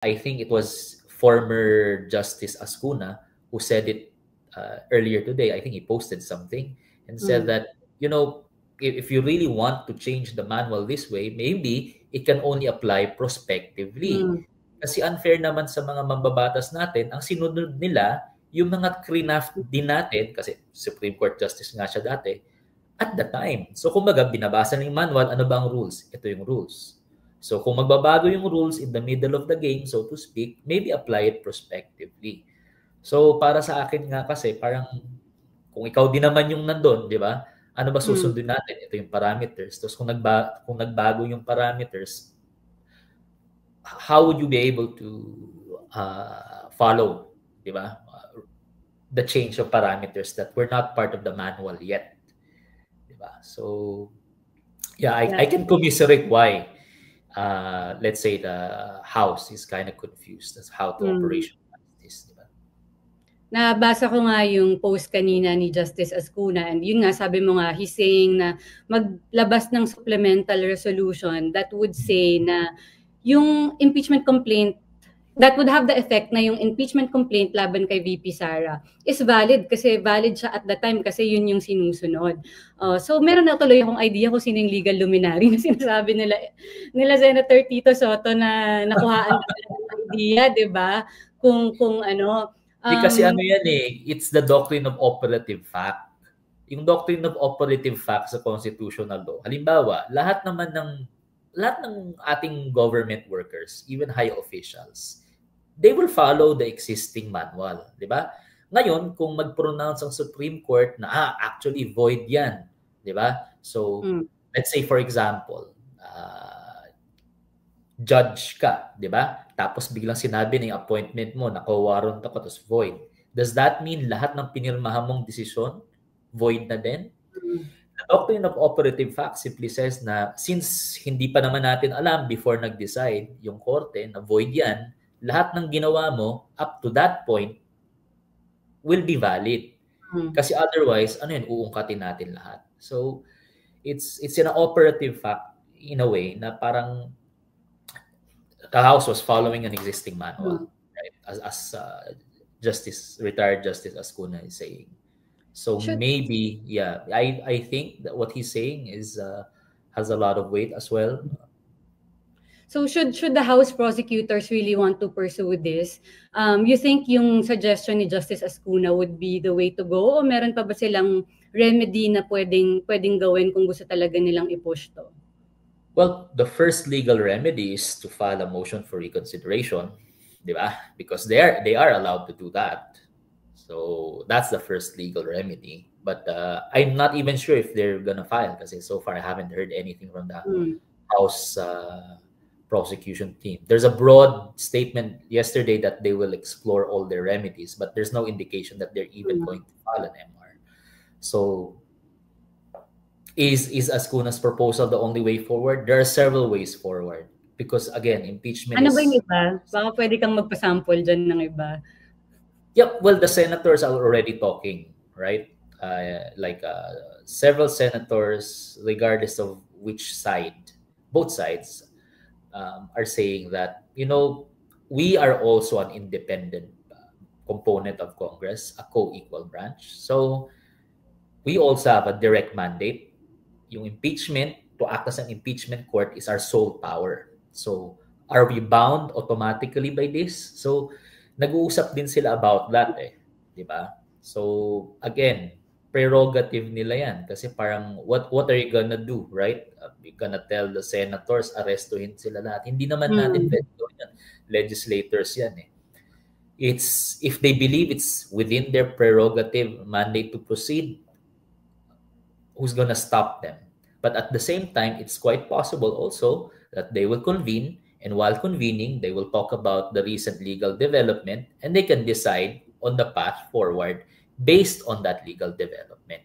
I think it was former Justice Ascuna who said it earlier today. I think he posted something and said that, if you really want to change the manual this way, maybe it can only apply prospectively. Kasi unfair naman sa mga mambabatas natin, ang sinunod nila, yung mga craft din natin, kasi Supreme Court Justice nga siya dati, at the time. So kumbaga, binabasa ng manual, ano ba ang rules? Ito yung rules. So kung magbabago yung rules in the middle of the game, so to speak, maybe apply it prospectively. So para sa akin nga kasi, parang kung ikaw din naman yung nandun, di ba? Ano ba susundin natin? Ito yung parameters. Tapos kung nagbago yung parameters, how would you be able to follow, di ba? The change of parameters that were not part of the manual yet. Di ba? So, yeah, I can commiserate why, let's say, the House is kind of confused as how to operationalize this. Di ba? Nabasa ko nga yung post kanina ni Justice Ascuna, and yun nga, sabi mo nga, he's saying na maglabas ng supplemental resolution that would say na yung impeachment complaint, that would have the effect na yung impeachment complaint laban kay VP Sara is valid kasi valid siya at the time kasi yun yung sinusunod. So meron na tuloy akong idea kung sino yung legal luminary na sinasabi nila Senator Tito Soto na nakuhaan ng idea, di ba? Kung ano. Kasi ano yan it's the doctrine of operative fact. Yung doctrine of operative fact sa constitutional law, halimbawa, lahat ng ating government workers, even high officials, they will follow the existing manual, di ba? Ngayon, kung mag-pronounce ang Supreme Court na actually void yan, di ba? So, let's say for example, judge ka, di ba? Tapos biglang sinabi na yung appointment mo, naka-warrant ako, tapos void. Does that mean lahat ng pinirmahan mong desisyon void na din? The doctrine of operative fact simply says na since hindi pa naman natin alam before nag-decide yung korte na void yan, lahat ng ginawa mo up to that point will be valid. Kasi otherwise, uungkatin natin lahat. So, it's an operative fact in a way na parang the House was following an existing manual, right? As retired Justice Ascuna is saying. So maybe, yeah, I think that what he's saying is has a lot of weight as well. So should the House prosecutors really want to pursue this, you think yung suggestion ni Justice Ascuna would be the way to go, o meron pa ba silang remedy na pwedeng gawin kung gusto talaga nilang i-push to? Well, the first legal remedy is to file a motion for reconsideration, di ba? Because they are allowed to do that. So that's the first legal remedy. But I'm not even sure if they're gonna file kasi so far I haven't heard anything from the House prosecution team. There's a broad statement yesterday that they will explore all their remedies, but there's no indication that they're even going to file an MR. So is Ascuna's proposal the only way forward? There are several ways forward because again, impeachment ano ba yung iba? Baka pwede kang magpasample dyan ng iba. Yep, well, the senators are already talking, right? Several senators, regardless of which side, both sides are saying that, we are also an independent component of Congress, a co-equal branch. So we also have a direct mandate. Yung impeachment, to act as an impeachment court is our sole power. So are we bound automatically by this? So nag-uusap din sila about that di ba? So again, prerogative nila yan kasi parang what are you gonna do, right? You're gonna tell the senators arrestuhin sila lahat. Hindi naman natin yan. Legislators yan It's if they believe it's within their prerogative mandate to proceed, who's gonna stop them? But at the same time, it's quite possible also that they will convene, and while convening, they will talk about the recent legal development, and they can decide on the path forward based on that legal development.